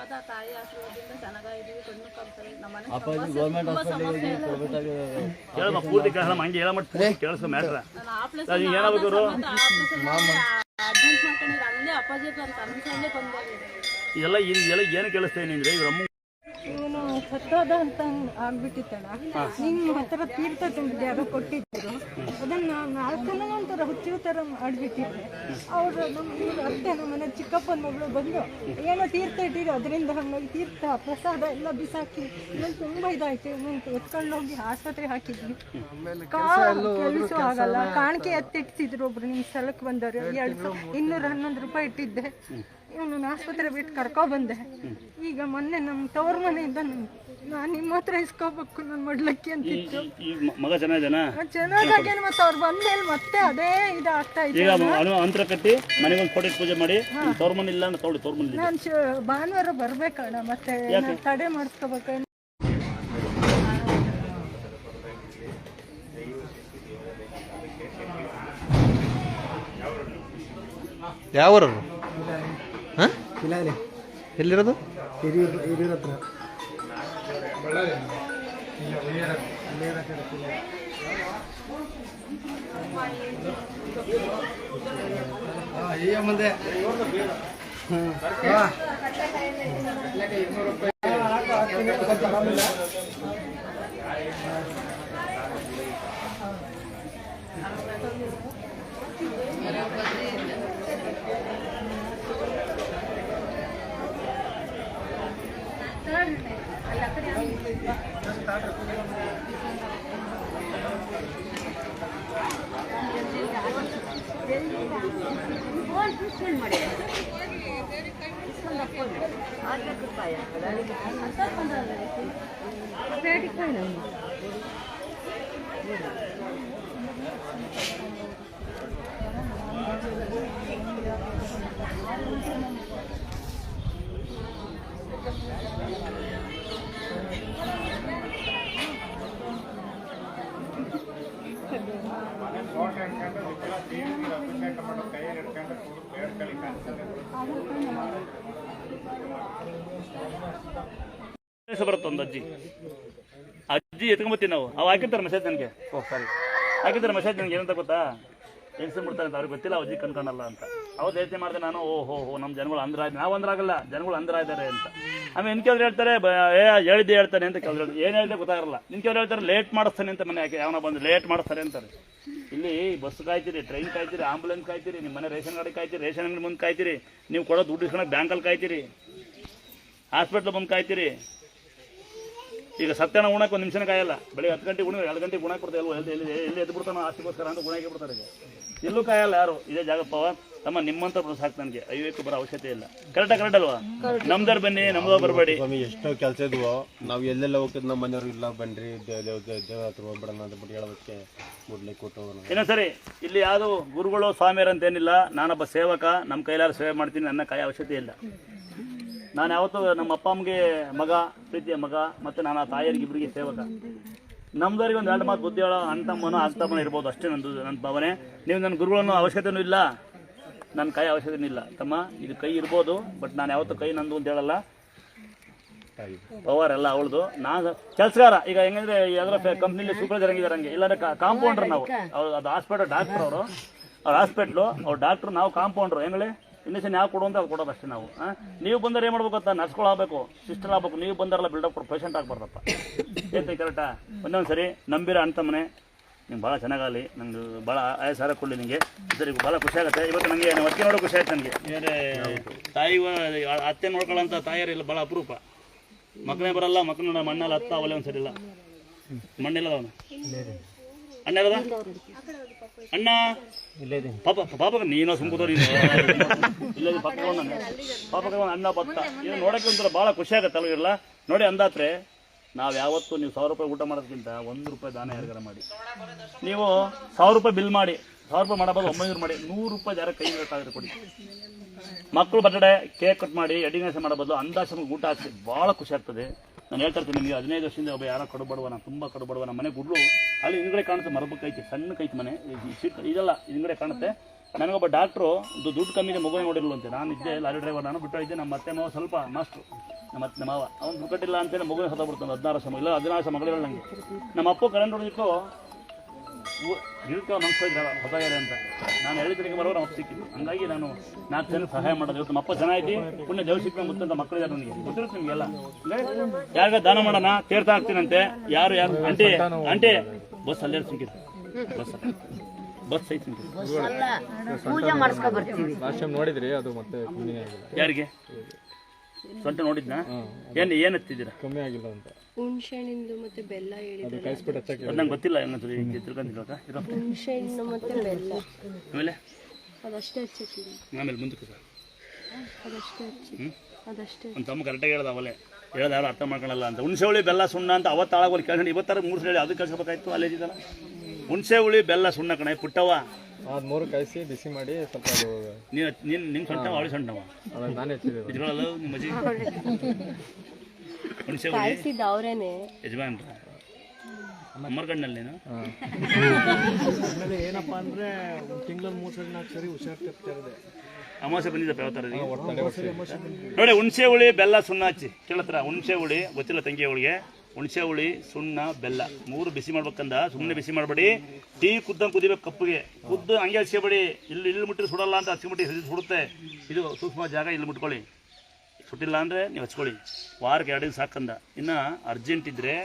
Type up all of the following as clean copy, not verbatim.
ಆಶೀರ್ವಾದ ತಾಯಿ ಆಶೀರ್ವಾದದಿಂದ ಚೆನ್ನಾಗಿದ್ದೀವಿ. ಕಣ್ಣು ಕಾಣ್ತವೆ. ನಮ್ಮ ಮನೆ ಪೂರ್ತಿ ಕೆಲಸ ಹಂಗೆ ಹೇಳ ಮತ್ತೆ ಕೆಲಸ ಮ್ಯಾಟ್ರ ಏನಾಗಬೇಕು ಅಡ್ಮಿಟ್ ಮಾಡ್ಕೊಂಡಿದ್ರು ಅಲ್ಲೇ ಅಪ್ಪಾಜಿ ಅಂತ ಅನ್ಸಲ್ಲೇ ಬಂದಾಗಿದೆ. ಇದೆಲ್ಲ ಏನು ಕೇಳಿಸ್ತೇನೆ ಅಂದ್ರೆ ಇವ್ರ ಅಮ್ಮ ಇವನು ಸತ್ತೋದ ಅಂತ ಆಗ್ಬಿಟ್ಟಿತ್ತಲ್ಲ, ನಿಮ್ಮ ಹತ್ರ ತೀರ್ಥ ತುಂಬಿದೆ ಯಾರೋ ಕೊಟ್ಟಿದ್ರು, ಅದನ್ನು ನಾಲ್ಕನೇ ಒಂಥರ ಹುಚ್ಚು ಥರ ಮಾಡಿಬಿಟ್ಟಿದ್ದೆ. ಅವರು ನಮ್ಮ ಅತ್ತೆ ನಮ್ಮನೆ ಚಿಕ್ಕಪ್ಪನ ಮಗಳು ಬಂದು ಏನೋ ತೀರ್ಥ ಇಟ್ಟಿದ್ರು, ಅದರಿಂದ ಹಾಗಾಗಿ ತೀರ್ಥ ಪ್ರಸಾದ ಎಲ್ಲ ಬಿಸಾಕಿ ಇನ್ನೊಂದು ತುಂಬ ಇದಾಯ್ತು. ಎತ್ಕೊಂಡು ಹೋಗಿ ಆಸ್ಪತ್ರೆಗೆ ಹಾಕಿದ್ವಿ. ಕೆಲಸ ಆಗಲ್ಲ, ಕಾಣಿಕೆ ಎತ್ತಿಡ್ತಿದ್ರು. ಒಬ್ರು ನಿಮ್ಮ ಸ್ಥಳಕ್ಕೆ ಬಂದವರು 211 ರೂಪಾಯಿ ಇಟ್ಟಿದ್ದೆ. ಇವನನ್ನು ಆಸ್ಪತ್ರೆ ಬಿಟ್ಟು ಕರ್ಕೊಬಂದೆ. ಈಗ ಮೊನ್ನೆ ನಮ್ಮ ತವ್ರ ಮನೆಯಿಂದ ನಾನು ನಿಮ್ಮ ಹತ್ರ ಇಸ್ಕೋಬೇಕು ನನ್ನ ಮಡ್ಲಕ್ಕಿ ಅಂತಿತ್ತು. ಮಗ ಚೆನ್ನಾಗಿದ್ದಾನ? ಚೆನ್ನಾಗೇನು, ಮತ್ತೆ ಅವ್ರು ಬಂದ್ಮೇಲೆ ಮತ್ತೆ ಅದೇ ಇದಾಗ್ತಾ ಇದೆ. ಈಗ ಅಂತರ ಕಟ್ಟಿ ಮನೆಗೊಂದು ಫೋಟೋ ಪೂಜೆ ಮಾಡಿ ತವ್ರ ಮನೆ ಇಲ್ಲ ಅಂತ ತಗೊಳ್ಳಿ. ತವ್ರ ಮನೆ ನಾನು ಭಾನುವಾರ ಬರ್ಬೇಕಣ್ಣ, ಮತ್ತೆ ತಡೆ ಮಾಡಿಸ್ಕೋಬೇಕು. ಯಾವ ಎಲ್ಲಿರೋದು? ಮುಂದೆ ಬರುತ್ತೆ ಒಂದು ಅಜ್ಜಿ ಎತ್ಕೊಂಬತ್ತೀವಿ ನಾವು. ಅವು ಹಾಕಿರ್ತಾರೆ ಮೆಸೇಜ್ ನನಗೆ. ಸಾರಿ, ಹಾಕಿರ್ತಾರೆ ಮೆಸೇಜ್ ನನಗೆ ಏನಂತ ಗೊತ್ತಾ, ಎಣಿಸ್ಬಿಡ್ತಾರೆ ಅಂತ ಅವ್ರಿಗೆ ಗೊತ್ತಿಲ್ಲ ಅಜ್ಜಿ ಕಣ್ಕಣಲ್ಲ ಅಂತ. ಅವ್ರು ಯೋಚನೆ ಮಾಡಿದೆ ನಾನು, ಓಹೋ ನಮ್ಮ ಜನಗಳು ಅಂದ್ರ ನಾವು ಅಂದ್ರಾಗಲ್ಲ, ಜನಗಳು ಅಂದ್ರ ಇದ್ದಾರೆ ಅಂತ. ಆಮೇಲೆ ಇನ್ನು ಕೆಲವ್ರು ಹೇಳ್ತಾರೆ ಹೇಳಿದ್ದೆ ಹೇಳ್ತಾನೆ ಅಂತ. ಕೆಲವ್ರು ಏನು ಹೇಳಿದೆ ಗೊತ್ತಾಗಲ್ಲ. ಇನ್ನು ಕೆಲವ್ರು ಹೇಳ್ತಾರೆ ಲೇಟ್ ಮಾಡಿಸ್ತಾನೆ ಅಂತ. ಮನೆ ಯಾಕೆ ಯಾವನ ಬಂದು ಲೇಟ್ ಮಾಡಿಸ್ತಾರೆ ಅಂತಾರೆ. ಇಲ್ಲಿ ಬಸ್ ಕಾಯ್ತೀರಿ, ಟ್ರೈನ್ ಕಾಯ್ತೀರಿ, ಆಂಬುಲೆನ್ಸ್ ಕಾಯ್ತೀರಿ, ನಿಮ್ಮ ಮನೆ ರೇಷನ್ ಗಾಡಿ ಕಾಯ್ತೀರಿ, ರೇಷನ್ ಅಂಗಡಿ ಮುಂದೆ ಕಾಯ್ತೀರಿ, ನೀವು ಕೊಡೋ ದುಡ್ಡು ಇಸ್ಕೊಳಕ್ಕೆ ಬ್ಯಾಂಕಲ್ಲಿ ಕಾಯ್ತೀರಿ, ಹಾಸ್ಪಿಟ್ಲ್ ಬಂದು ಕಾಯ್ತೀರಿ. ಈಗ ಸತ್ಯನ ಉಣಕ್ಕೆ ಒಂದು ನಿಮಿಷನೇ ಕಾಯಲ್ಲ. ಬೆಳಿಗ್ಗೆ 10 ಗಂಟೆಗೆ 2 ಗಂಟೆಗೆ ಗುಣ ಕೊಡ್ತಾರೆ. ಎಲ್ಲಿ ಎದ್ದು ಬಿಡ್ತಾನೋ ಆಸ್ತಿಗೋಸ್ಕರ ಅಂತ ಗುಣಕ್ಕೆ ಬಿಡ್ತಾರೆ. ಈಗ ಎಲ್ಲೂ ಕಾಯಲ್ಲ ಯಾರು. ಇದೇ ಜಾಗಪ್ಪವ ತಮ್ಮ ನಿಮ್ಮಂತ ಸಾಕು ನನಗೆ. ಅಯ್ಯೋಕ್ಕೆ ಬರೋ ಅವಶ್ಯಕತೆ ಇಲ್ಲ. ಕರೆಕ್ಟ್ ಅಲ್ವಾ? ನಮ್ದಾರು ಬನ್ನಿ, ನಮ್ದು ಬರಬೇಡಿ. ಎಷ್ಟೋ ಕೆಲಸ ಇದ್ವು, ನಾವು ಎಲ್ಲೆಲ್ಲ ಹೋಗ್ತಿದ್ ನಮ್ಮ ಮನೆಯವ್ರು ಇಲ್ಲ ಬನ್ರಿ ದೇವ ಹತ್ರ ಹೋಗ್ಬಿಡೋಣ ಅಂತ ಬಿಟ್ಟು ಹೇಳೋದಕ್ಕೆ ಮುಡ್ಲಿಕ್ಕೆ ಕೊಟ್ಟು ಏನೋ ಸರಿ. ಇಲ್ಲಿ ಯಾವುದು ಗುರುಗಳು ಸ್ವಾಮಿಯರು ಅಂತ ಏನಿಲ್ಲ. ನಾನೊಬ್ಬ ಸೇವಕ, ನಮ್ಮ ಕೈಲಾರು ಸೇವೆ ಮಾಡ್ತೀನಿ. ನನ್ನ ಕಾಯ ಅವಶ್ಯಕತೆ ಇಲ್ಲ. ನಾನು ಯಾವತ್ತೂ ನಮ್ಮ ಅಪ್ಪ ಅಮ್ಮಗೆ ಮಗ, ಪ್ರೀತಿಯ ಮಗ, ಮತ್ತು ನಾನು ಆ ತಾಯಿಯರಿಗೆ ಇಬ್ಬರಿಗೆ ಸೇವಕ. ನಮ್ದವ್ರಿಗೆ ಒಂದು 2 ಮಾತು ಬುದ್ಧಿ ಹೇಳೋ ಅಣ್ತಮ್ಮನೋ ಆಗ್ತಮ್ಮನೋ ಇರ್ಬೋದು, ಅಷ್ಟೇ ನನ್ನ ಭಾವನೆ. ನೀವು ನನ್ನ ಗುರುಗಳನ್ನು ಅವಶ್ಯಕತೆಯೂ ಇಲ್ಲ, ನನ್ನ ಕೈ ಅವಶ್ಯಕತೆಯೂ ಇಲ್ಲ. ತಮ್ಮ ಇದು ಕೈ ಇರ್ಬೋದು, ಬಟ್ ನಾನು ಯಾವತ್ತೂ ಕೈ ನಂದು ಅಂತ ಹೇಳಲ್ಲ. ಪವರ್ ಎಲ್ಲ ಅವಳದು. ನಾನು ಕೆಲಸಗಾರ. ಈಗ ಹೆಂಗಂದ್ರೆ ಯಾವ್ದಾರ ಕಂಪ್ನಿಲಿ ಸೂಪರ್ವೈಸರ್ ಹಂಗಿದ್ದಾರೆ, ಹಂಗೆ ಇಲ್ಲಾಂದ್ರೆ ಕಾಂಪೌಂಡ್ರ್ ನಾವು. ಅದು ಹಾಸ್ಪಿಟಲ್ ಡಾಕ್ಟ್ರ್ ಅವರು, ಅವ್ರ ಹಾಸ್ಪಿಟ್ಲು ಅವ್ರು ಡಾಕ್ಟ್ರು, ನಾವು ಕಾಂಪೌಂಡ್ರು. ಹೆಂಗಳೆ ಇಂಜೆಕ್ಷನ್ ಯಾವ ಕೊಡು ಅಂತ ಅದು ಕೊಡೋದು ಅಷ್ಟೇ ನಾವು. ನೀವು ಬಂದರೆ ಏನು ಮಾಡ್ಬೇಕು ಅಂತ, ನರ್ಸ್ಗಳು ಆಗಬೇಕು, ಸಿಸ್ಟರ್ ಆಗಬೇಕು. ನೀವು ಬಂದಾರಲ್ಲ ಬಿಲ್ಡಪ್ ಕೊಡು, ಪೇಷಂಟ್ ಆಗಬಾರ್ದಪ್ಪ. ಏನ್ರಿ ಕರೆಕ್ಟಾ? ಒಂದೊಂದು ಸರಿ ನಂಬಿರೋ ಅಣ್ತಮ್ಮನೆ ನಿಮ್ಗೆ ಭಾಳ ಚೆನ್ನಾಗಲಿ. ನಂಗೆ ಭಾಳ ಆಯಸ್ಸಾರ ಕೊಡಲಿ ನಿಮಗೆ. ಸರಿ, ಭಾಳ ಖುಷಿ ಆಗುತ್ತೆ. ಇವತ್ತು ನನಗೆ ಅತ್ತೆ ನೋಡೋ ಖುಷಿ ಆಯ್ತು ನನಗೆ. ಬೇರೆ ತಾಯಿ ಅತ್ತೆ ನೋಡ್ಕೊಳ್ಳೋಂಥ ತಾಯಿಯರಿಲ್ಲ, ಭಾಳ ಅಪರೂಪ. ಮಕ್ಕಳೇ ಬರಲ್ಲ, ಮಕ್ಕಳನ್ನ ಮಣ್ಣಲ್ಲಿ ಹತ್ತ ಅವಲೇ ಒಂದು ಸರಿ ಇಲ್ಲ. ಮಣ್ಣಿಲ್ಲ ಅವನು. ಅಣ್ಣ ಇರೋದ ಅಣ್ಣ ಪಾಪ ನೀನೋ ಸುಮ್ಕೋದು ನೀನು ಇಲ್ಲ ಪಾಪ ಅಣ್ಣ ಭತ್ತ ಇದು ನೋಡೋಕ್ಕೆ ಒಂಥರ ಭಾಳ ಖುಷಿ ಆಗುತ್ತೆ ಅಲ್ವಿರಲ್ಲ. ನೋಡಿ ಅಂದಾತ್ರೆ ನಾವು ಯಾವತ್ತು ನೀವು 1000 ರೂಪಾಯಿ ಊಟ ಮಾಡೋದಕ್ಕಿಂತ 1 ರೂಪಾಯಿ ದಾನ ಯಾರಿಗಾರ ಮಾಡಿ. ನೀವು 1000 ರೂಪಾಯಿ ಬಿಲ್ ಮಾಡಿ, 1000 ರೂಪಾಯಿ ಮಾಡಬಹುದು 900 ಮಾಡಿ, 100 ರೂಪಾಯಿ ಯಾರ ಕೈ ಬೇಕಾದ್ರೆ ಕೊಡಿ. ಮಕ್ಕಳು ಬರ್ತಡೆ ಕೇಕ್ ಕಟ್ ಮಾಡಿ ಎಡಿನೇಷನ್ ಮಾಡಬಹುದು, ಅಂದಾಜು ಊಟ ಹಾಕಿ ಭಾಳ ಖುಷಿ ಆಗ್ತದೆ. ನಾನು ಹೇಳ್ತಾ ಇರ್ತೀನಿ ನಿಮಗೆ, 15 ವರ್ಷದಿಂದ ಒಬ್ಬ ಯಾರೋ ಕಡುಬಡುವ, ನಾನು ತುಂಬ ಕಡುಬಡುವ. ನಮ್ಮ ಮನೆ ಗುಡ್ಲು ಅಲ್ಲಿ ಹಿಂದ್ಗಡೆ ಕಾಣುತ್ತೆ, ಮರಬಕ್ಕೆ ಐತಿ, ಸಣ್ಣ ಕೈತಿ ಮನೆ, ಇದೆಲ್ಲ ಹಿಂದ್ಗಡೆ ಕಾಣುತ್ತೆ. ನನಗೊಬ್ಬ ಡಾಕ್ಟ್ರು ದುಡ್ಡು ಕಮ್ಮಿದೆ ಮಗುವೆ ನೋಡಿರಲು ಅಂತ. ನಾನು ಇದ್ದೆ ಲಾರಿ ಡ್ರೈವರ್, ನಾನು ಬಿಟ್ಟು ಇದ್ದೆ. ನಮ್ಮ ಅತ್ತೆ ಮಾವ ಸ್ವಲ್ಪ ಮಾಸ್ಟ್ರು, ನಮ್ಮ ಅತ್ತೆ ಮಾವ ಅವ್ನು ದುಡ್ಡು ಕಟ್ಟಿಲ್ಲ ಅಂತೇಳಿ ಮಗುವೆ ಸತ್ತೋಗ್ಬಿಡ್ತಾನೆ. 16 ವರ್ಷ ಇಲ್ಲ 16 ವರ್ಷ ಮಗಳಿರೋ ನನಗೆ. ನಮ್ಮ ಅಪ್ಪ ಕರೆಂಟ್ ಹೊಡೆದಿಟ್ಟು ಇಳ್ಕೊ ಮನ್ಸು ಹೊತ್ತಾಗಿದೆ ಅಂತ ನಾನು ಹೇಳಿದ್ರಿಗೆ ಬರೋರು ನಮ್ಮ ಅಪ್ಪ ಸಿಕ್ಕಿದ್ದು. ಹಂಗಾಗಿ ನಾನು 4 ಜನ ಸಹಾಯ ಮಾಡೋದು. ಇವತ್ತು ನಮ್ಮ ಅಪ್ಪ ಚೆನ್ನಾಗಿ ಪುಣ್ಯ ದೇವ್ ಸಿಕ್ಕ ಮುತ್ತಂತ ಮಕ್ಕಳಿದ್ದಾರೆ ನನಗೆ, ಗೊತ್ತಿರುತ್ತೆ ನಿಮಗೆಲ್ಲ. ಯಾರಿಗ ದಾನ ಮಾಡೋಣ ತೀರ್ಥ ಹಾಕ್ತೀನಂತೆ. ಯಾರು ಆಂಟಿ ಆಂಟಿ ಬಸ್ ಅಲ್ಲೇ ಸಿಕ್ಕಿದ್ದು, ಬಸ್ ಐತಿ ಪೂಜೆ ಮಾಡಿಸ್ಕೊ ಬರ್ತೀವಿ. ನೋಡಿದ್ರಿ ಅದು ಮತ್ತೆ ಯಾರಿಗೆ ಸ್ವಂತ ನೋಡಿದ್ನಾ? ಏನು ಹತ್ತಿದ್ದೀರಾ? ಕಮ್ಮಿ ಆಗಿಲ್ಲ ಅಂತ. ಹುಣ್ಸೆಹಣ್ಣಿಂದು ಮತ್ತೆ ಬೆಲ್ಲ ಹೇಳಿದ್ರು. ಅದು ನಂಗೆ ಗೊತ್ತಿಲ್ಲ. ಏನಂತಾರೆ ತಿಳ್ಕೊಂಡಿಲ್ಲ. ಹುಣ್ಸೆಹಣ್ಣು ಮತ್ತೆ ಬೆಲ್ಲ ಆಮೇಲೆ ಅದಷ್ಟೇ ಹಚ್ಚಿದ್ದೀವಿ. ಆಮೇಲೆ ಮುಂದಕ್ಕೆ ಸರ್ ಅದಷ್ಟೇ ಹಚ್ಚಿ ಅದಷ್ಟೇ. ಒಂದು ತಮ್ಮ ಕರೆಕ್ಟಾಗಿ ಹೇಳ್ದ ಅವಲೇ ಹೇಳ್ದ, ಯಾರು ಅರ್ಥ ಮಾಡ್ಕೊಳ್ಳಲ್ಲ ಅಂತ. ಹುಣಸೆ ಹುಳಿ ಬೆಲ್ಲ ಸುಣ್ಣ ಅಂತ ಅವತ್ತು ಆಳಗೋಲಿ ಕೇಳ್ಕೊಂಡು ಇವತ್ತರ 3 ಹೇಳಿ ಅದು ಕಳ್ಸ್ಬೇಕಾಯ್ತು. ಅಲ್ಲೇ ಇದ್ದಲ್ಲ ಹುಣಸೆ ಹುಳಿ ಬೆಲ್ಲ ಸುಣ್ಣ ಕಣೆ ಪುಟ್ಟವ. ಅದು 3 ಕಾಯಿಸಿ ಬಿಸಿ ಮಾಡಿ ಸ್ವಲ್ಪ ಅದು ನಿನ್ನ ಸೊಂಟವ ಅವಳಿ ಸೊಂಟವ ನಾನೇ ಹಚ್ಚಿದೆ. ಇದ್ರೊಳಲ್ಲ ನಿಮ್ಮ ಅಜ್ಜಿ ಹುಣಸೆ ಹುಳಿ ಕಾಯಿಸಿದ ಅವರೇನೆ ಯಜಮಾನ್ರ ಅಮ್ಮರ ಕಣ್ಣಲ್ಲೇನು. ಏನಪ್ಪ ಅಂದ್ರೆ ತಿಂಗಳಲ್ಲಿ 3-4 ಸರಿ ಹುಷಾರ್ತಿರ್ತಾರೆ. ಅಮಾವಾಸ್ಯೆ ಬಂದಿದ್ದಪ್ಪ ಯಾವ ಥರ ನೋಡಿ. ಹುಣಸೆ ಹುಳಿ ಬೆಲ್ಲ ಸುಣ್ಣ ಹಚ್ಚಿ ಕೇಳತ್ರ. ಹುಣಸೆ ಹುಳಿ ಗೊತ್ತಿಲ್ಲ ತಂಗಿ ಅವಳಿಗೆ. ಹುಣಸೆ ಹುಳಿ ಸುಣ್ಣ ಬೆಲ್ಲ 3 ಬಿಸಿ ಮಾಡ್ಬೇಕಂದ. ಸುಮ್ಮನೆ ಬಿಸಿ ಮಾಡಬೇಡಿ, ಟೀ ಕುದ್ದಂಗೆ ಕುದಿಬೇಕು. ಕಪ್ಪಗೆ ಕುದ್ದು ಹಂಗೆ ಹಚ್ಕೋಬೇಡಿ. ಇಲ್ಲಿ ಮುಟ್ಟಿದ್ರೆ ಸುಡಲ್ಲ ಅಂತ ಹಚ್ಕೊಂಬಿಟ್ಟು ಸುಡುತ್ತೆ. ಇದು ಸೂಕ್ಷ್ಮ ಜಾಗ, ಇಲ್ಲಿ ಮುಟ್ಕೊಳ್ಳಿ. ಸುಟ್ಟಿಲ್ಲ ಅಂದರೆ ನೀವು ಹಚ್ಕೊಳ್ಳಿ. ವಾರಕ್ಕೆ 2 ದಿನ ಸಾಕಂದ. ಇನ್ನು ಅರ್ಜೆಂಟ್ ಇದ್ದರೆ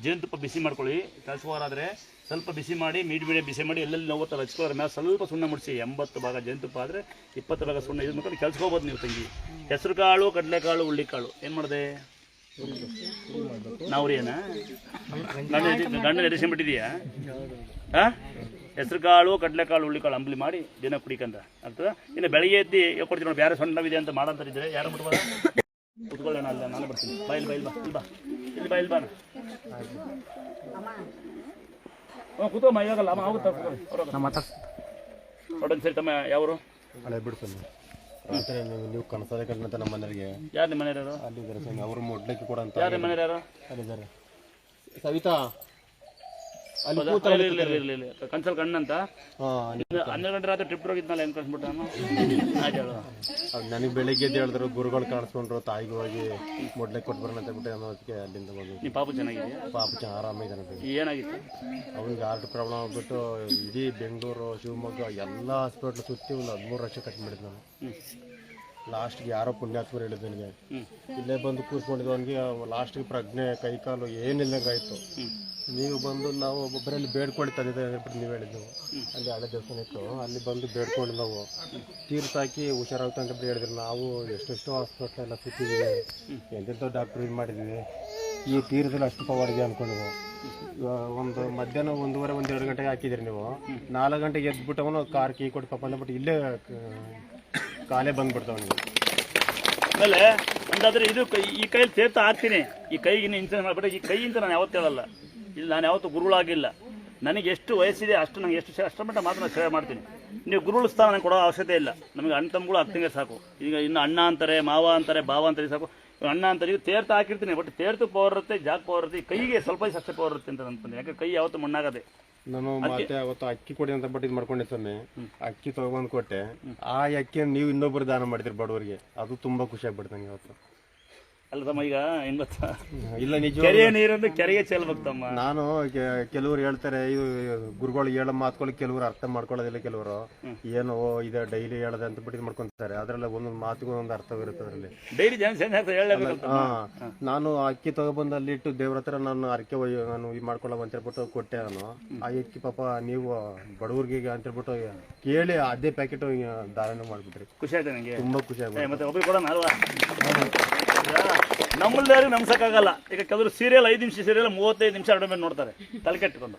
ಜೇನುತುಪ್ಪ ಬಿಸಿ ಮಾಡ್ಕೊಳ್ಳಿ. ಕೆಲಸವಾರ ಆದರೆ ಸ್ವಲ್ಪ ಬಿಸಿ ಮಾಡಿ ಮೀಡಿಯಂ ಬಿಸಿ ಮಾಡಿ ಎಲ್ಲೆಲ್ಲಿ ನೋವುತ್ತಲ್ಲ ಹಚ್ಕೊಳ್ಳೋರ ಮೇಲೆ ಸ್ವಲ್ಪ ಸುಣ್ಣ ಮುಡಿಸಿ. 80 ಭಾಗ ಜೇನುತುಪ್ಪ ಆದರೆ 20 ಭಾಗ ಸುಣ್ಣ ಇದು ಮಾಡ್ಕೊಂಡು ಕೆಲ್ಸಕ್ಕೆ ಹೋಗ್ಬೋದು ನೀವು ತಂಗಿ. ಹೆಸರು ಕಾಳು, ಕಡಲೆಕಾಳು, ಹುಳ್ಳಿಕಾಳು ಏನು ಮಾಡಿದೆ ನಾವು ಏನ ಗಂಡ ನಡೆಸಿಬಿಟ್ಟಿದೀಯಾ? ಹಾಂ, ಹೆಸರು ಕಾಳು, ಕಡಲೆಕಾಳು, ಹುಳ್ಳಿಕಾಳು ಅಂಬ್ಲಿ ಮಾಡಿ ದಿನ ಕುಡಿಕಂತ ಆಗ್ತದ. ಇನ್ನು ಬೆಳಗ್ಗೆ ಎದ್ದು ಕೊಡ್ತೀವಿ ನೋಡಿ. ಬೇರೆ ಸಣ್ಣವಿದೆ ಅಂತ ಮಾಡಂತಾರಿದ್ರೆ ಯಾರು ಬಿಡ್ಬೋದ? ಕುತ್ಕೊಳ್ಳೋಣ. ಅಲ್ಲ ನಾನು ಬರ್ತೀನಿ. ಬಾ ಇಲ್ಲಿ ಬಾ ಇಲ್ಲಿ ಬಾ. ಕೂತ್ಕೊಮ್ಮ. ಇವಾಗಲ್ಲ ಅಮ್ಮ ಆಗುತ್ತೆ ನೋಡೋಣ. ಸರಿ ತಮ್ಮ ಯಾವರು? ಹಳೆ ಬಿಡ್ತೀನಿ. ನೀವು ಕನಸದೆ ಕಂಡಂತ ನಮ್ಮ ಮನೆಯವರಿಗೆ. ಯಾರು ನಿಮ್ಮ ಮನೆಯವರು? ಅಲ್ಲಿದ್ದಾರೆ ಸ್ವಾಮಿ, ಅವರು ಮೊಡ್ಲಕ್ಕೆ ಕೂಡ ಅಂತ. ಯಾರು ನಿಮ್ಮ ಮನೆಯವರು? ಅಲ್ಲಿದ್ದಾರೆ ಸವಿತಾ. ಇರಲಿ ಕನ್ಸಲ್ ಕಣ್ಣಂತ. 12 ಗಂಟೆ ರಾತ್ರಿ ಟ್ರಿಪ್ ಹೋಗಿದ್ನಲ್ಲ ಏನು ಕಳ್ಸ್ಬಿಟ್ಟ ನನಗೆ ಬೆಳಿಗ್ಗೆ ಎದ್ದು ಹೇಳಿದ್ರು, ಗುರುಗಳು ಕಾಣಿಸ್ಕೊಂಡ್ರು, ತಾಯಿಗೆ ಹೋಗಿ ಮೊಡ್ಲಕ್ಕೆ ಕೊಟ್ಟು ಬರೋಣ ಅಂತ ಬಿಟ್ಟು ಅನ್ನೋದಕ್ಕೆ ಅಲ್ಲಿಂದ ಬಂದು. ನಿಮ್ಮ ಪಾಪು ಚೆನ್ನಾಗಿದೆ? ಪಾಪು ಆರಾಮಿದ್ದಾನೆ. ಏನಾಗಿತ್ತು ಅವ್ನಿಗೆ ಹಾರ್ಟ್ ಪ್ರಾಬ್ಲಮ್ ಆಗ್ಬಿಟ್ಟು ಇಡೀ ಬೆಂಗಳೂರು, ಶಿವಮೊಗ್ಗ ಎಲ್ಲ ಹಾಸ್ಪಿಟ್ಲ್ ಸುತ್ತಿ ಒಂದು 13 ಲಕ್ಷ ಖರ್ಚು ಮಾಡಿದ್ದು ನಾನು. ಲಾಸ್ಟ್ಗೆ ಯಾರೋ ಪುಣ್ಯಾತ್ಮರು ಹೇಳಿದ್ದು ನನಗೆ. ಇಲ್ಲೇ ಬಂದು ಕೂರ್ಸ್ಕೊಂಡಿದ್ದು. ಅವನಿಗೆ ಲಾಸ್ಟ್ಗೆ ಪ್ರಜ್ಞೆ, ಕೈಕಾಲು ಏನಿಲ್ಲಂಗೆ ಆಯಿತು. ನೀವು ಬಂದು ನಾವು ಒಬ್ಬರಲ್ಲಿ ಬೇಡ್ಕೊಂಡು ತಂದಿದ್ದೆ ಅಂದ್ಬಿಟ್ಟು ನೀವು ಹೇಳಿದ್ದು. ಅಲ್ಲಿ ಹಳೆ ದೇವಸ್ಥಾನ ಇತ್ತು, ಅಲ್ಲಿ ಬಂದು ಬೇಡ್ಕೊಂಡು ನಾವು ತೀರ್ಥ ಹಾಕಿ ಹುಷಾರಾಗ್ತಾ ಅಂತ ಹೇಳಿದ್ರು. ನಾವು ಎಷ್ಟೆಷ್ಟೋ ಹಾಸ್ಪಿಟ್ಲ್ ಎಲ್ಲ ಸುತ್ತಿದ್ದೀವಿ, ಎಂತೆಂಥೋ ಡಾಕ್ಟ್ರ್ ಇದು ಮಾಡಿದ್ವಿ. ಈ ತೀರ್ಥದಲ್ಲಿ ಅಷ್ಟು ಪವರ್ ಇದೆ ಅಂದ್ಕೊಂಡು ಒಂದು ಮಧ್ಯಾಹ್ನ 1:30-1-2 ಗಂಟೆಗೆ ಹಾಕಿದ್ರಿ ನೀವು. 4 ಗಂಟೆಗೆ ಎದ್ಬಿಟ್ಟು ಅವನು ಕಾರ್ ಕೀ ಕೊಟ್ಟು ಕಪ್ಪ ಅಂದ್ಬಿಟ್ಟು ಇಲ್ಲೇ ಕಾಲೇ ಬಂದ್ಬಿಡ್ತಾವನಿಗೆ. ಆಮೇಲೆ ಅಂದಾದ್ರೆ ಇದು ಈ ಕೈಯಲ್ಲಿ ತೀರ್ಥ ಹಾಕ್ತೀನಿ. ಈ ಕೈಗೆ ಇನ್ಸೂರೆನ್ಸ್ ಮಾಡಿಬಿಟ್ಟು ಈ ಕೈಯಿಂದ ನಾನು ಯಾವತ್ತೂ ಹೇಳಲ್ಲ. ಇಲ್ಲಿ ನಾನು ಯಾವತ್ತೂ ಗುರುಗಳಾಗಿಲ್ಲ. ನನಗೆ ಎಷ್ಟು ವಯಸ್ಸಿದೆ ಅಷ್ಟು ನಂಗೆ ಅಷ್ಟರ ಮಟ್ಟ ಮಾತ್ರ ನಾನು ಸೇವೆ ಮಾಡ್ತೀನಿ. ನೀವು ಗುರುಗಳ ಸ್ಥಾನ ನನಗೆ ಕೊಡೋ ಅವಶ್ಯಕತೆ ಇಲ್ಲ. ನಮಗೆ ಅಣ್ಣ ತಮ್ಮಗಳು ಆಗ್ತಂಗೆ ಸಾಕು. ಈಗ ಇನ್ನು ಅಣ್ಣ ಅಂತಾರೆ, ಮಾವ ಅಂತಾರೆ, ಭಾವ ಅಂತಾರೆ ಸಾಕು. ಅಣ್ಣ ಅಂತಾರೆ. ಈಗ ತೀರ್ಥ ಹಾಕಿರ್ತೀನಿ, ಬಟ್ ತೀರ್ಥ ಪವರ್ ಇರುತ್ತೆ, ಜಾಗ ಪವರ್ ಇರುತ್ತೆ. ಈ ಕೈಗೆ ಸ್ವಲ್ಪ ಅಷ್ಟೇ ಪವರ್ ಇರುತ್ತೆ ಅಂತ ಅನ್ಕೊಂಡೆ. ಯಾಕೆ ಕೈ ಯಾವತ್ತೂ ಮಣ್ಣಾಗದೆ. ನಾನು ಮತ್ತೆ ಅವತ್ತು ಅಕ್ಕಿ ಕೊಡಿ ಅಂತ ಬಟ್ ಇದು ಮಾಡ್ಕೊಂಡಿದ್ದೆ ಸ್ವಾಮಿ. ಅಕ್ಕಿ ತಗೊಂಡ್ ಕೊಟ್ಟೆ. ಆ ಅಕ್ಕಿಯನ್ನು ನೀವು ಇನ್ನೊಬ್ಬರು ದಾನ ಮಾಡಿದ್ರಿ ಬಡವರಿಗೆ. ಅದು ತುಂಬಾ ಖುಷಿ ಆಗ್ಬಿಡ್ತು ನಂಗೆ ಅವತ್ತು. ಅಲ್ಲ ತಮ್ಮ, ಈಗ ಹೆಂಗ್ ಗೊತ್ತಾ, ಇಲ್ಲ ನಿಜ ಕೆರೆಯ ನೀರನ್ನು ಕೆರೆಗೆ ಚೆಲ್ಬೇಕು ತಮ್ಮ. ನಾನು ಕೆಲವರು ಹೇಳ್ತಾರೆ, ಇದು ಗುರುಗಳು ಹೇಳೋ ಮಾತುಗಳು ಕೆಲವರು ಅರ್ಥ ಮಾಡ್ಕೊಳ್ಳೋದಿಲ್ಲ. ಕೆಲವರು ಏನೋ ಇದು ಡೈಲಿ ಹೇಳೋದು ಅಂತ ಬಿಟ್ಟು ಇದು ಮಾಡ್ಕೊಂತಾರೆ. ಅದ್ರಲ್ಲಿ ಒಂದೊಂದು ಮಾತಿಗೂ ಒಂದು ಅರ್ಥವಿರುತ್ತೆ ಅದರಲ್ಲಿ. ಡೈಲಿ ಹೇಳಬೇಕು. ನಾನು ಅಕ್ಕಿ ತಗೊಬಂದು ಅಲ್ಲಿ ಇಟ್ಟು ದೇವ್ರ ಹತ್ರ ನಾನು ಅರ್ಕೆ ನಾನು ಇದು ಮಾಡ್ಕೊಳ್ಳೋ ಅಂತ ಹೇಳ್ಬಿಟ್ಟು ಕೊಟ್ಟೆ. ನಾನು ಆ ಅಕ್ಕಿ ಪಾಪ ನೀವು ಬಡವ್ರಿಗೆ ಅಂತ ಹೇಳ್ಬಿಟ್ಟು ಕೇಳಿ ಅದೇ ಪ್ಯಾಕೆಟ್ ಧಾರಣ ಮಾಡ್ಬಿಟ್ರಿ. ಖುಷಿ ಆಯ್ತು ನನಗೆ, ತುಂಬಾ ಖುಷಿ ಆಗುತ್ತೆ. ಮತ್ತೆ ಒಬ್ಬರು ಕೊಡೋಣ ಅಲ್ವಾ? ನಮ್ಮಲ್ಲಿ ಯಾರಿಗೂ ನಮ್ಸಕ್ಕಾಗಲ್ಲ. ಈಗ ಕೆಲವರು ಸೀರಿಯಲ್ 5 ನಿಮಿಷ ಸೀರಿಯಲ್ 35 ನಿಮಿಷ ಅಡ್ಡಮೇಲೆ ನೋಡ್ತಾರೆ ತಲೆ ಕೆಟ್ಕೊಂಡು.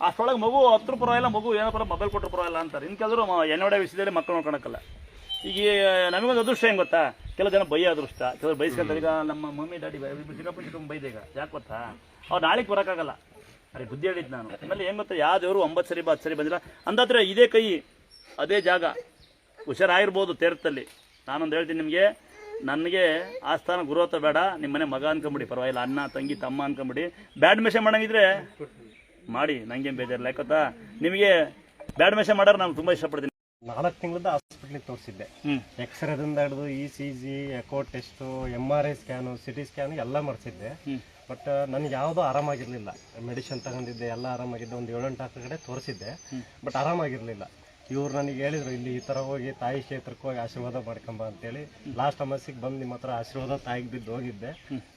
ಅಷ್ಟೊಳಗೆ ಮಗು 10 ಪರವಾಗಿಲ್ಲ, ಮಗು ಏನೋ ಪರ ಮೊಬೈಲ್ ಕೊಟ್ಟರು ಪರವಾಗಿಲ್ಲ ಅಂತಾರೆ. ಇನ್ನು ಕೆಲವರು ಎಣ್ಣೆ ವಿಷಯದಲ್ಲಿ ಮಕ್ಕಳು ನೋಡ್ಕೊಳಕ್ಕಲ್ಲ. ಈಗ ನಮಗೊಂದು ಅದೃಷ್ಟ ಹೆಂಗೆ ಗೊತ್ತಾ, ಕೆಲವು ಜನ ಬೈಯ ಅದೃಷ್ಟ, ಕೆಲವರು ಬೈಸ್ಕೊಂತಾರೆ. ಈಗ ನಮ್ಮ ಮಮ್ಮಿ ಡ್ಯಾಡಿ ಚಿಕ್ಕಪ್ಪ ಬೈದೀಗ ಯಾಕೆ ಗೊತ್ತಾ, ಅವ್ರು ನಾಳೆಗೆ ಬರೋಕ್ಕಾಗಲ್ಲ. ಅರೆ ಬುದ್ಧಿ ಹೇಳಿದ್ದು ನಾನು. ಆಮೇಲೆ ಏನು ಗೊತ್ತಾ, ಯಾವ ದೇವರು 9 ಸರಿ 10 ಸರಿ ಬಂದಿಲ್ಲ ಅಂದಾದ್ರೆ ಇದೇ ಕೈ ಅದೇ ಜಾಗ ಹುಷಾರಾಗಿರ್ಬೋದು ತೀರ್ಥದಲ್ಲಿ. ನಾನೊಂದು ಹೇಳ್ತೀನಿ ನಿಮಗೆ, ನನಗೆ ಆ ಸ್ಥಾನ ಗುರುತ್ವ ಬೇಡ, ನಿಮ್ಮ ಮನೆ ಮಗ ಅನ್ಕೊಂಬಿಡಿ ಪರವಾಗಿಲ್ಲ, ಅಣ್ಣ ತಂಗಿ ತಮ್ಮ ಅನ್ಕೊಂಬಿಡಿ. ಬ್ಯಾಡ್ ಮೆಷೆ ಮಾಡಂಗಿದ್ರೆ ಮಾಡಿ, ನನಗೇನು ಬೇಜಾರಿಲ್ಲ. ಯಾಕತ್ತಾ, ನಿಮಗೆ ಬ್ಯಾಡ್ ಮೆಷೆ ಮಾಡೋರು ನಾನು ತುಂಬ ಇಷ್ಟಪಡ್ತೀನಿ. 4 ತಿಂಗಳಿಂದ ಹಾಸ್ಪಿಟ್ಲಿಗೆ ತೋರಿಸಿದ್ದೆ. ಎಕ್ಸ್ರೇದಿಂದ ಹಿಡಿದು ECG, echo test, MRI scan, CT scan ಎಲ್ಲ ಮಾಡಿಸಿದ್ದೆ. ಬಟ್ ನನಗೆ ಯಾವುದೂ ಆರಾಮಾಗಿರಲಿಲ್ಲ. ಮೆಡಿಸಿನ್ ತಗೊಂಡಿದ್ದೆ, ಎಲ್ಲ ಆರಾಮಾಗಿದ್ದೆ. ಒಂದು 7-8 ಕಡೆ ತೋರಿಸಿದ್ದೆ, ಬಟ್ ಆರಾಮಾಗಿರಲಿಲ್ಲ. ಇವ್ರು ನನಗೆ ಹೇಳಿದ್ರು, ಇಲ್ಲಿ ಈ ಥರ ಹೋಗಿ ತಾಯಿ ಕ್ಷೇತ್ರಕ್ಕೆ ಹೋಗಿ ಆಶೀರ್ವಾದ ಮಾಡ್ಕೊಂಬ ಅಂತೇಳಿ. ಲಾಸ್ಟ್ ಅಮಾಸಿಗೆ ಬಂದು ನಿಮ್ಮ ಹತ್ರ ಆಶೀರ್ವಾದ ತಾಯಿಗೆ ಬಿದ್ದು ಹೋಗಿದ್ದೆ.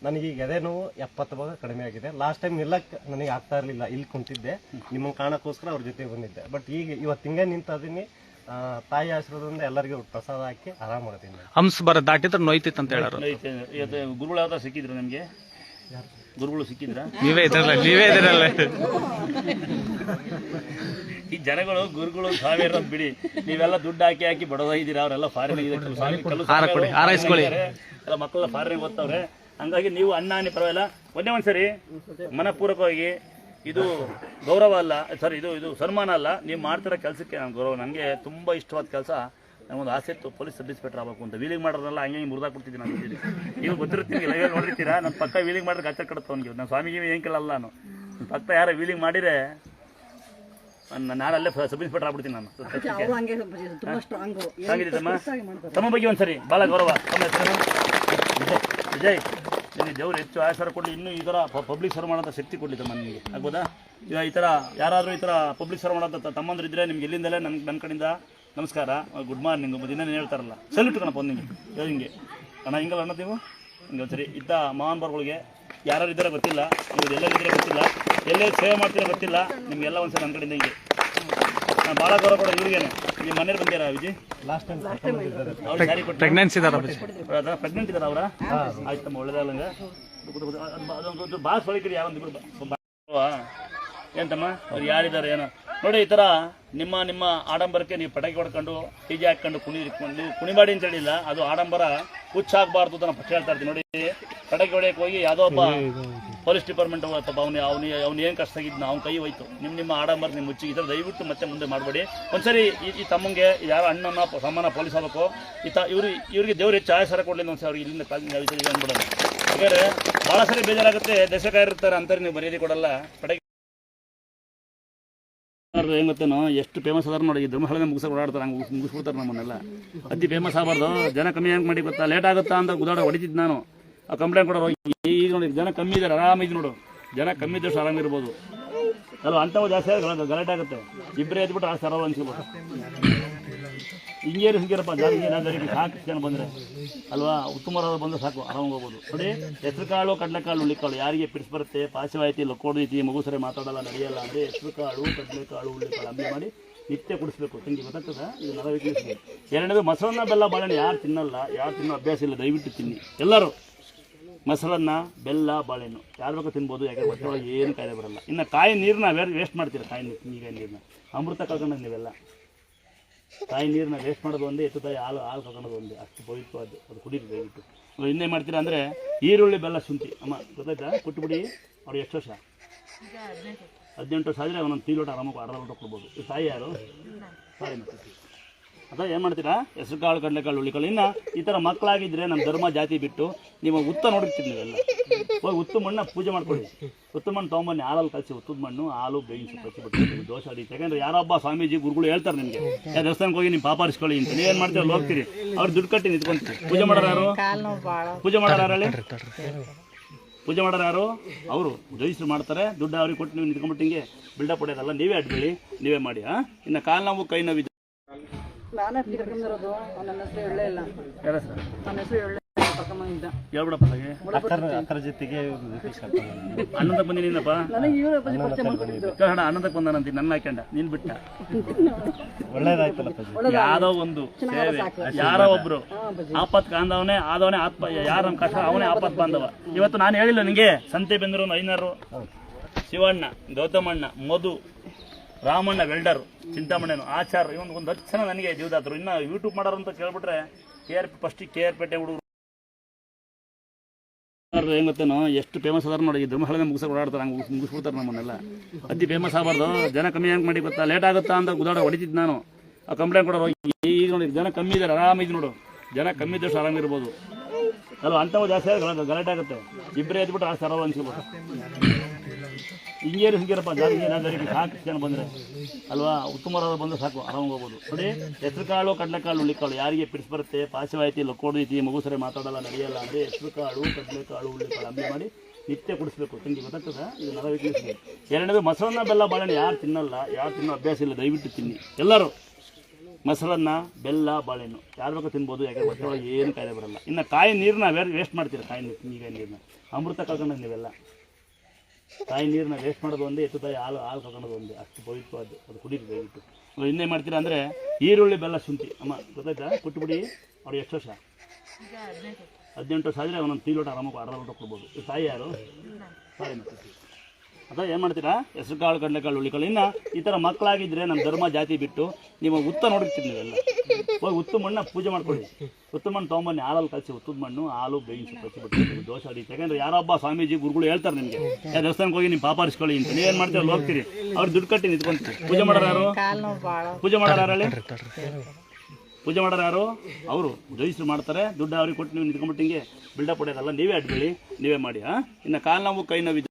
ನನಗೆ ಈಗ ಎದೆ ನೋವು 70 ಭಾಗ ಕಡಿಮೆ ಆಗಿದೆ. ಲಾಸ್ಟ್ ಟೈಮ್ ನಿಲ್ಲಕ್ಕೆ ನನಗೆ ಆಗ್ತಾ ಇರಲಿಲ್ಲ, ಇಲ್ಲಿ ಕುಂತಿದ್ದೆ, ನಿಮ್ಮನ್ನು ಕಾಣೋಕ್ಕೋಸ್ಕರ ಅವ್ರ ಜೊತೆ ಬಂದಿದ್ದೆ. ಬಟ್ ಈಗ ಇವತ್ತು ಹಿಂಗೆ ನಿಂತಿದ್ದೀನಿ. ತಾಯಿ ಆಶೀರ್ವಾದದಿಂದ ಎಲ್ಲರಿಗೂ ಪ್ರಸಾದ ಹಾಕಿ ಆರಾಮಾಗ್ತೀನಿ. ಹಂಸ ಬರ ದಾಟಿದ್ರೆ ನೋಯ್ತಿತ್ತು ಅಂತ ಹೇಳೋರು. ಗುರುಗಳು ಯಾವ್ದಾರ ಸಿಕ್ಕಿದ್ರು ನಿಮಗೆ? ಗುರುಗಳು ಸಿಕ್ಕಿದ್ರ? ನೀವೇ ಇದ್ರಲ್ಲ. ಈ ಜನಗಳು ಗುರುಗಳು ಸಾವಿರ ಬಿಡಿ, ನೀವೆಲ್ಲ ದುಡ್ಡು ಹಾಕಿ ಬಡವಾಗಿದ್ದೀರಾ. ಅವರೆಲ್ಲ ಫಾರಿನ್ ಹಾರೈಸ್ಕೊಳ್ಳಿ. ಎಲ್ಲ ಮಕ್ಕಳೆಲ್ಲ ಫಾರಿನ್ ಓದ್ತವ್ರೆ. ಹಂಗಾಗಿ ನೀವು ಅನ್ನ ಅನ್ನಿ ಪರವಾಗಿಲ್ಲ. ಒಂದ್ಸರಿ ಮನಪೂರ್ವಕವಾಗಿ, ಇದು ಗೌರವ ಅಲ್ಲ, ಸರ್, ಇದು ಸನ್ಮಾನ ಅಲ್ಲ, ನೀವು ಮಾಡ್ತಿರೋ ಕೆಲಸಕ್ಕೆ ನಾನು ಗೌರವ. ನನಗೆ ತುಂಬ ಇಷ್ಟವಾದ ಕೆಲಸ. ನನಗೊಂದು ಆಸೆ ಇತ್ತು ಪೊಲೀಸ್ ಸಬ್ ಇನ್ಸ್ಪೆಕ್ಟರ್ ಆಗಬೇಕು ಅಂತ. ವೀಲಿಂಗ್ ಮಾಡೋದ್ರಲ್ಲ ಹಂಗೆ ಮುರಿದಾಕ್ಬಿಡ್ತಿದ್ದೀನಿ ನಾನು. ನೀವು ಗೊತ್ತಿರ್ತೀನಿ, ಲೈವ್ ನೋಡಿರ್ತೀರಾ. ನನ್ನ ಪಕ್ಕ ವೀಲಿಂಗ್ ಮಾಡಿದ್ರೆ ಗಾಚ ಕಡುತ್ತೆ ಅವ್ನಿಗೆ. ನಾನು ಸ್ವಾಮಿಗೆ ಏನು ಕೇಳಲ್ಲ. ನಾನು ನನ್ನ ಪಕ್ಕ ಯಾರೋ ವೀಲಿಂಗ್ ಮಾಡಿದರೆ ನಾನಲ್ಲೇ ಸಬ್ ಇನ್ಸ್ಪೆಕ್ಟರ್ ಆಗ್ಬಿಡ್ತೀನಿ ನಾನು. ತಮ್ಮ ಬಗ್ಗೆ ಒಂದ್ಸರಿ ಭಾಳ ಗೌರವ. ತಮ್ಮ ಹೆಸರು ವಿಜಯ್. ನಿಮಗೆ ದೇವ್ರು ಹೆಚ್ಚು ಆಯಸ್ಸರ ಕೊಡಲಿ. ಇನ್ನೂ ಈ ಥರ ಪಬ್ಲಿಕ್ ಸರ್ವ್ ಮಾಡೋಂಥ ಶಕ್ತಿ ಕೊಡಲಿ ತಮ್ಮ ನಿಮಗೆ. ಆಗ್ಬೋದಾ? ಈಗ ಈ ಥರ ಯಾರಾದರೂ ಈ ಥರ ಪಬ್ಲಿಕ್ ಸರ್ವ್ ಮಾಡೋಂಥ ತಮ್ಮಂದ್ರೆ ಇದ್ದರೆ ನಿಮ್ಗೆ ಎಲ್ಲಿಂದಲೇ ನನ್ನ ಕಡೆಯಿಂದ ನಮಸ್ಕಾರ, ಗುಡ್ ಮಾರ್ನಿಂಗ್, ದಿನ ಹೇಳ್ತಾರಲ್ಲ, ಸಲ್ಯೂಟ್ ಕಣಪ್ಪ ನಿಮಗೆ. ಹಿಂಗೆ ಅಣ್ಣ, ಹಿಂಗಲ್ಲ ಅಣ್ಣ ನೀವು ಹಿಂಗೆ ಒಂದ್ಸರಿ. ಇಂಥ ಮಹಾನುಭಾವಗಳಿಗೆ ಯಾರು ಇದ್ದಾರೆ ಗೊತ್ತಿಲ್ಲ, ನೀವು ಎಲ್ಲೆಲ್ಲಿದ್ದೀರ ಗೊತ್ತಿಲ್ಲ, ಎಲ್ಲೇ ಸೇವೆ ಮಾಡ್ತೀರೋ ಗೊತ್ತಿಲ್ಲ, ನಿಮಗೆಲ್ಲ ಒಂದ್ಸರಿ ನನ್ನ ಕಡೆಯಿಂದ ಹಿಂಗೆ ನಾನು ಭಾಳ ಗೌರವ ಕೊಡೋ. ಇವ್ರಿಗೇನೆ ನಿಮ್ಮ ಮನೇಲಿ ಬಂದಿರಾ ವಿಜಯ್? ಲಾಸ್ಟ್ ಟೈಮ್ ಅವ್ರು ಸ್ಯಾರಿ ಕೊಟ್ಟು ಪ್ರೆಗ್ನೆಂಟ್ ಇದ್ದಾರೆ ಅವರ? ಆಯ್ತಮ್ಮ, ಒಳ್ಳೇದಲ್ಲಂಗೆ. ಅದೊಂದು ಬಾಸ್ ಹೊಳಿಕಿರಿ ಯಾರೊಂದಿಬ್ರು ಏನ್ತಮ್ಮ ಅವ್ರು ಯಾರಿದ್ದಾರೆ ಏನೋ ನೋಡಿ. ಈ ಥರ ನಿಮ್ಮ ಆಡಂಬರಕ್ಕೆ ನೀವು ಪಟಾಕಿ ಹೊಡ್ಕೊಂಡು ಡಿಜೆ ಹಾಕ್ಕೊಂಡು ಕುಣಿಬಾಡಿ ಅಂತ ಹೇಳಿಲ್ಲ. ಅದು ಆಡಂಬರ ಹುಚ್ಚಾಗಬಾರ್ದು ಅಂತ ನಾನು ಪಕ್ಷ ಹೇಳ್ತಾ ಇರ್ತೀನಿ. ನೋಡಿ, ಪಟಾಕಿ ಹೊಡೆಯಕ್ಕೆ ಹೋಗಿ ಯಾವುದೋ ಒಬ್ಬ ಪೊಲೀಸ್ ಡಿಪಾರ್ಟ್ಮೆಂಟ್ ಹೋಗತ್ತಪ್ಪ, ಅವ್ನು ಏನು ಕಷ್ಟ ಆಗಿದ್ನ ಅವ್ನ ಕೈ ಹೋಯ್ತು. ನಿಮ್ಮ ಆಡಂಬರ ನಿಮ್ಮ ಮುಚ್ಚಿ. ಈ ಥರ ದಯವಿಟ್ಟು ಮತ್ತೆ ಮುಂದೆ ಮಾಡಬೇಡಿ. ಒಂದ್ಸರಿ ಈ ತಮ್ಮಂಗೆ ಯಾರು ಅಣ್ಣನ ಸಮಾನ ಪೊಲೀಸ್ ಆಗಬೇಕು. ಇವ್ರಿಗೆ ದೇವ್ರು ಹೆಚ್ಚು ಆಯಸ್ಸರ ಕೊಡಲಿ ಒಂದ್ಸರಿ ಅವ್ರಿಗೆ ಇಲ್ಲಿಂದ ಅಂದ್ಬಿಡೋದು. ಹಾಗಾದ್ರೆ ಭಾಳ ಸರಿ ಬೇಜಾರಾಗುತ್ತೆ. ದಶಕಾಯಿರ್ತಾರೆ ಅಂತಾರೆ, ನೀವು ಮರ್ಯಾದೆ ಕೊಡಲ್ಲ. ಪಟಾಕಿ ಹೆಂಗ್ ಗೊತ್ತೇನೋ, ಎಷ್ಟು ಫೇಮಸ್ ಅದಾರ ನೋಡಿ. ಧರ್ಮಸ್ಥಳದ ಮುಗಿಸೋಕೆ ಓಡಾಡ್ತಾರೆ, ಹಂಗೆ ಮುಗಿಸ್ಬಿಡ್ತಾರೆ ನಮ್ಮನ್ನೆಲ್ಲ. ಅತಿ ಫೇಮಸ್ ಆಗಬಾರ್ದು. ಜನ ಕಮ್ಮಿ ಹೆಂಗೆ ಮಾಡಿ ಗೊತ್ತಾ? ಲೇಟ್ ಆಗುತ್ತಾ ಅಂತ ಗುದಾಡ ಹೊಡಿತಿದ್ದು ನಾನು. ಆ ಕಂಪ್ಲೇಂಟ್ ಕೊಡೋರು. ಈಗ ನೋಡಿ, ಜನ ಕಮ್ಮಿ ಇದ್ದಾರೆ, ಆರಾಮಿದ್ದು ನೋಡು. ಜನ ಕಮ್ಮಿ ಇದ್ದಷ್ಟು ಆರಾಮಿರ್ಬೋದು ಅಲ್ವ? ಅಂಥವು ಜಾಸ್ತಿ ಆಗಿ ಗಲಾಟೆ ಆಗುತ್ತೆ. ಇಬ್ಬರೇ ಎದ್ಬಿಟ್ಟು ಆ ಸರವ ಅನ್ಸ್ಬೋದು. ಹಿಂಗೇನು ಸಿಕ್ಕಿರಪ್ಪ ಜಾಸ್ತಿ ಸಾಕು ಜನ ಬಂದರೆ ಅಲ್ವಾ? ಉತ್ತಮರಾದ್ರು ಬಂದರೆ ಸಾಕು, ಆರಾಮಾಗಿ ಹೋಗ್ಬೋದು. ನೋಡಿ, ಹೆಸರು ಕಾಳು, ಕಡಲೆಕಾಳು, ಹುಳ್ಳಿಕಾಳು ಯಾರಿಗೆ ಪಿಡ್ಸ್ ಬರುತ್ತೆ, ಪಾಶವಾಯ್ತಿ, ಲೊಕ್ಕೋಡೈತಿ, ಮಗು ಸರಿ ಮಾತಾಡಲ್ಲ, ನಡೆಯಲ್ಲ ಅಂದರೆ ಹೆಸರು ಕಾಳು, ಕಡಲೆಕಾಳು, ಹುಳ್ಳಿಕಾಳು ಅಂಬಿ ಮಾಡಿ ನಿತ್ಯ ಕುಡಿಸ್ಬೇಕು. ತಂಗಿ ಗೊತ್ತಾಗ್ತದ? ಇದು ನರ ವೀಕ್ನೆಸ್. ಎರಡನೇದು ಮೊಸರನ್ನ, ಬೆಲ್ಲ, ಬಾಳೆಹಣ್ಣು ಯಾರು ತಿನ್ನಲ್ಲ, ಯಾರು ತಿನ್ನೋ ಅಭ್ಯಾಸ ಇಲ್ಲ, ದಯವಿಟ್ಟು ತಿನ್ನಿ ಎಲ್ಲರೂ. ಮೊಸರನ್ನ, ಬೆಲ್ಲ, ಬಾಳೆಹಣ್ಣು ಯಾರು ಬೇಕು ತಿನ್ಬೋದು. ಯಾಕೆ ಹೊಟ್ಟೆ ಒಳಗೆ ಏನು ಕಾಯಿಲೆ ಬರಲ್ಲ. ಇನ್ನು ಕಾಯಿ ನೀರನ್ನ ವೇಸ್ಟ್ ಮಾಡ್ತೀರ. ಕಾಯಿ ನೀರನ್ನ ಅಮೃತ ಕಳ್ಕೊಂಡಂಗೆ ನೀವೆಲ್ಲ. ಕಾಯಿ ನೀರನ್ನ ವೇಸ್ಟ್ ಮಾಡೋದು ಒಂದೇ, ಎತ್ತು ತಾಯಿ ಹಾಲು ಕಳ್ಕೊಳ್ಳೋದು ಒಂದೇ. ಅಷ್ಟು ಪವಿತ್ರವಾದ್ದು, ಅದು ಕುಡೀರಿ ದಯವಿಟ್ಟು. ಇನ್ನೇ ಮಾಡ್ತೀರಾ ಅಂದರೆ ಈರುಳ್ಳಿ, ಬೆಲ್ಲ, ಶುಂಠಿ. ಅಮ್ಮ ಗೊತ್ತಾಯ್ತಾ? ಕೊಟ್ಟುಬಿಡಿ. ಅವ್ರಿಗೆ ಎಷ್ಟು ವರ್ಷ? 18 ವರ್ಷ ಆದರೆ ಒಂದೊಂದು ಟೀ ಲೋಟ ಆರಾಮಾಗಿ ಅರ್ಧ ಲೋಟ ಕೊಡ್ಬೋದು. ಈ ತಾಯಿ ಯಾರು? ತಾಯಿ ಮಕ್ಕಳು. ಅಥವಾ ಏನು ಮಾಡ್ತೀರಾ? ಹೆಸರು ಕಾಳು, ಕಡಲೆಕಾಳು, ಹುಳ್ಳಿಕಾಳು. ಇನ್ನು ಈ ಥರ ಮಕ್ಕಳಾಗಿದ್ದರೆ ನಮ್ಮ ಧರ್ಮ ಜಾತಿ ಬಿಟ್ಟು ನೀವು ಉತ್ತ ನೋಡಿರ್ತೀರಿ. ನೀವೆಲ್ಲ ಹೋಗಿ ಉತ್ತು ಮಣ್ಣು ಪೂಜೆ ಮಾಡ್ಕೊಳ್ಳಿ. ಉತ್ತು ಮಣ್ಣು ತೊಗೊಂಬನ್ನಿ, ಹಾಲಲ್ಲಿ ಕಲಿಸಿ ಉತ್ತದ ಮಣ್ಣು, ಹಾಲು ಬೇಯಿಸಿ ಕಲಿಸಿಬಿಟ್ಟು ನಿಮ್ಗೆ ದೋಷ ಅಡಿಯುತ್ತೆ. ಯಾಕಂದರೆ ಯಾರೊಬ್ಬ ಸ್ವಾಮೀಜಿ ಗುರುಗಳು ಹೇಳ್ತಾರೆ ನಿಮಗೆ, ಯಾವ ದೇವಸ್ಥಾನಕ್ಕೆ ಹೋಗಿ ನೀವು ಪಾಪಾರಿಸ್ಕೊಳ್ಳಿ ಅಂತ. ನೀವೇನು ಮಾಡ್ತೀರಿ? ಅಲ್ಲಿ ಹೋಗ್ತೀರಿ, ಅವ್ರು ದುಡ್ಡು ಕಟ್ಟಿ ನಿಂತ್ಕೊಂತೀರಿ. ಪೂಜೆ ಮಾಡೋರು ಯಾರು? ಪೂಜೆ ಮಾಡೋರು ಯಾರಲ್ಲಿ? ಪೂಜೆ ಮಾಡೋರು ಯಾರು? ಅವರು ಜಯಿಸ್ರು ಮಾಡ್ತಾರೆ. ದುಡ್ಡು ಅವ್ರಿಗೆ ಕೊಟ್ಟು ನೀವು ನಿಂತ್ಕೊಂಡ್ಬಿಟ್ಟು ಹಿಂಗೆ ಬಿಲ್ಡಪ್ ಹೊಡೆಯೋದಲ್ಲ. ನೀವೇ ಅಡ್ಬೇಡಿ, ನೀವೇ ಮಾಡಿ. ಇನ್ನು ಕಾಲು ನೋವು, ಕೈ ನೋವು ನಾನೇ ತಿಳ್ಕೊಂಡಿರೋದು. ನನ್ನ ಹೆಸರು ಹೇಳೇ ಇಲ್ಲ. ಯಾರ ಸರ್? ನನ್ನ ಹೆಸರು ಹೇಳೇ ಇಲ್ಲ. ಹೇಳ್ಬಿಡಪ್ಪ ಹಾಗೆ. ಅಕ್ಕರ ಜೊತೆಗೆ ಆನಂದಕ್ಕೆ ಬಂದಿನಪ್ಪ. ನನಗೆ ಇವರೇ ಪರಿಚಯ ಮಾಡ್ಕೊಂಡಿದ್ದು. ಕನ್ನಡ ಆನಂದಕ್ಕೆ ಬಂದಾನಂತ ನನ್ನ ಹಾಕ್ಯಂಡ ನೀನು ಬಿಟ್ಟ. ಒಳ್ಳೇದಾಯ್ತಲ್ಲ. ಯಾವುದೋ ಒಂದು ಸೇವೆ, ಯಾರೋ ಒಬ್ರು ಆಪತ್ ಕಾಂದವನೇ ಆದವನೇ ಯಾರ ನಮ್ಮ ಕಷ್ಟ ಅವನೇ ಆಪತ್ ಬಾಂಧವ. ಇವತ್ತು ನಾನು ಹೇಳಿಲ್ಲ ನಿಮಗೆ, ಸಂತೆ ಬೆಂದರು ಐನರು, ಶಿವಣ್ಣ, ಗೌತಮಣ್ಣ, ಮಧು, ರಾಮಣ್ಣ ವೆಲ್ಡರು, ಚಿಂತಾಮಣ್ಣನು, ಆಚಾರ, ಇವನು ಒಂದು 10 ಜನ ನನಗೆ ಜೀವದಾತರು. ಇನ್ನು ಯೂಟ್ಯೂಬ್ ಮಾಡೋರು ಅಂತ ಕೇಳ್ಬಿಟ್ರೆ ಫಸ್ಟಿಗೆ KR ಪೇಟೆ ಹುಡುಗರು ಹೆಂಗ್ ಗೊತ್ತೇನೋ, ಎಷ್ಟು ಫೇಮಸ್ ಅದಾರ ನೋಡಿ. ಧರ್ಮಸ್ಥಳದ ಮುಗಿಸೋಕೆ ಓಡಾಡ್ತಾರೆ, ಹಂಗೆ ಮುಗಿಸ್ಬಿಡ್ತಾರೆ ನಮ್ಮನ್ನೆಲ್ಲ. ಅತಿ ಫೇಮಸ್ ಆಗಬಾರ್ದು. ಜನ ಕಮ್ಮಿ ಹೆಂಗೆ ಮಾಡಿ ಗೊತ್ತಾ? ಲೇಟ್ ಆಗುತ್ತಾ ಅಂತ ಗುದಾಡ ಹೊಡಿತಿದ್ದು ನಾನು. ಆ ಕಂಪ್ಲೇಂಟ್ ಕೊಡೋರು. ಈಗ ನೋಡಿ, ಜನ ಕಮ್ಮಿ ಇದ್ದಾರೆ, ಆರಾಮಿದ್ದು ನೋಡು. ಜನ ಕಮ್ಮಿ ಇದ್ದಷ್ಟು ಆರಾಮಿರ್ಬೋದು ಅಲ್ವ? ಅಂಥವು ಜಾಸ್ತಿ ಆಗಿ ಗಲಾಟೆ ಆಗುತ್ತೆ. ಇಬ್ಬರೇ ಎದ್ಬಿಟ್ಟು ಆ ಸರವ ಅನ್ಸ್ಬೋದು. ಹಿಂಗೇರಪ್ಪ ಜಾತಿ ಸಾಕು ಜನ ಬಂದರೆ ಅಲ್ವಾ, ಉತ್ತಮರಾದ ಬಂದರೆ ಸಾಕು, ಆರಾಮಾಗಿ ಹೋಗ್ಬೋದು. ನೋಡಿ, ಹೆಸರು ಕಾಳು, ಕಡಲೆಕಾಳು, ಹುಳ್ಳಿಕಾಳು ಯಾರಿಗೆ ಪಿಡ್ಸ್ ಬರುತ್ತೆ, ಪಾಶವಾಯ್ತಿ, ಲಕ್ಕೋಡೈತಿ, ಮಗು ಸರಿ ಮಾತಾಡಲ್ಲ, ನಡೆಯಲ್ಲ ಅಂದರೆ ಹೆಸರು ಕಾಳು, ಕಡಲೆಕಾಳು, ಹುಳ್ಳಿಕಾಳು ಅಂಬಿ ಮಾಡಿ ನಿತ್ಯ ಕುಡಿಸ್ಬೇಕು. ತಂಗಿ ಗೊತ್ತಾಗ್ತದ? ಇದು ನರ ವೀಕ್ನೆಸ್. ಎರಡನೇದು ಮೊಸರನ್ನ ಬೆಲ್ಲ ಬಾಳೆಹಣ್ಣು ಯಾರು ತಿನ್ನಲ್ಲ, ಯಾರು ತಿನ್ನೋ ಅಭ್ಯಾಸ ಇಲ್ಲ, ದಯವಿಟ್ಟು ತಿನ್ನಿ ಎಲ್ಲರೂ. ಮೊಸರನ್ನ ಬೆಲ್ಲ ಬಾಳೆಹಣ್ಣು ಯಾರು ಬೇಕು ತಿನ್ಬೋದು, ಯಾಕೆ ಹೊಟ್ಟೆ ಒಳಗೆ ಏನು ಕಾಯಿಲೆ ಬರಲ್ಲ. ಇನ್ನು ಕಾಯಿ ನೀರನ್ನ ವೇಸ್ಟ್ ಮಾಡ್ತೀರ, ಕಾಯಿ ನೀರನ್ನ ಅಮೃತ ಕಳ್ಕೊಂಡಂಗೆ ನೀವೆಲ್ಲ. ಕಾಯಿ ನೀರನ್ನ ವೇಸ್ಟ್ ಮಾಡೋದು ಒಂದೇ, ಎತ್ತು ತಾಯಿ ಹಾಲು ಕಳ್ಕೊಳ್ಳೋದು ಒಂದೇ, ಅಷ್ಟು ಪವಿತ್ರವಾದ್ದು, ಅದು ಕುಡೀರಿ ದಯವಿಟ್ಟು. ಇನ್ನೇ ಮಾಡ್ತೀರಾ ಅಂದರೆ ಈರುಳ್ಳಿ ಬೆಲ್ಲ ಶುಂಠಿ ಅಮ್ಮ ಗೊತ್ತಾಯ್ತಾ, ಕೊಟ್ಟುಬಿಡಿ. ಅವ್ರಿಗೆ ಎಷ್ಟು ವರ್ಷ? 18 ವರ್ಷ ಆದರೆ ಒಂದೊಂದು ಟೀ ಲೋಟ ಆರಾಮಾಗಿ ಅರ್ಧ ಲೋಟ ಕೊಡ್ಬೋದು. ಈ ತಾಯಿ ಯಾರು? ತಾಯಿ ಮತ್ತೆ ಅಥವಾ ಏನು ಮಾಡ್ತೀರಾ, ಹೆಸರು ಕಾಳು, ಕಡಲೆಕಾಳು, ಹುಳ್ಳಿಕಾಳು. ಇನ್ನು ಈ ಥರ ಮಕ್ಕಳಾಗಿದ್ದರೆ ನಮ್ಮ ಧರ್ಮ ಜಾತಿ ಬಿಟ್ಟು ನೀವು ಉತ್ತ ನೋಡಿರ್ತೀರಿ, ನೀವೆಲ್ಲ ಹೋಗಿ ಉತ್ತು ಮಣ್ಣು ಪೂಜೆ ಮಾಡ್ಕೊಳ್ಳಿ. ಉತ್ತು ಮಣ್ಣು ತೊಗೊಂಬನ್ನಿ, ಹಾಲಲ್ಲಿ ಕಲಿಸಿ, ಉತ್ತದ ಮಣ್ಣು ಹಾಲು ಬೇಯಿಸಿ ಕಲಿಸಿಬಿಟ್ಟು ದೋಷ ಹೊಡೀತಿ. ಯಾಕಂದರೆ ಯಾರೊಬ್ಬ ಸ್ವಾಮೀಜಿ ಗುರುಗಳು ಹೇಳ್ತಾರೆ ನಿಮಗೆ, ಯಾವ ದೇವಸ್ಥಾನಕ್ಕೆ ಹೋಗಿ ನೀವು ಪಾಪ ಹರಿಸ್ಕೊಳ್ಳಿ ಅಂತ. ನೀವೇನು ಮಾಡ್ತೀರಿ, ಅಲ್ಲಿ ಹೋಗ್ತೀರಿ, ಅವ್ರು ದುಡ್ಡು ಕಟ್ಟಿ ನಿಂತ್ಕೊಂತೀರಿ. ಪೂಜೆ ಮಾಡೋರು ಯಾರು? ಪೂಜೆ ಮಾಡೋರು ಯಾರಲ್ಲಿ? ಪೂಜೆ ಮಾಡೋರು ಯಾರು? ಅವರು ಜಯಿಸ್ರು ಮಾಡ್ತಾರೆ, ದುಡ್ಡು ಅವ್ರಿಗೆ ಕೊಟ್ಟು ನೀವು ನಿಂತ್ಕೊಂಡ್ಬಿಟ್ಟು ಹಿಂಗೆ ಬಿಲ್ಡಪ್ ಹೊಡೆಯೋದಲ್ಲ. ನೀವೇ ಅಡ್ಬೇಡಿ, ನೀವೇ ಮಾಡಿ. ಇನ್ನು ಕಾಲು ನೋವು, ಕೈ ನೋವು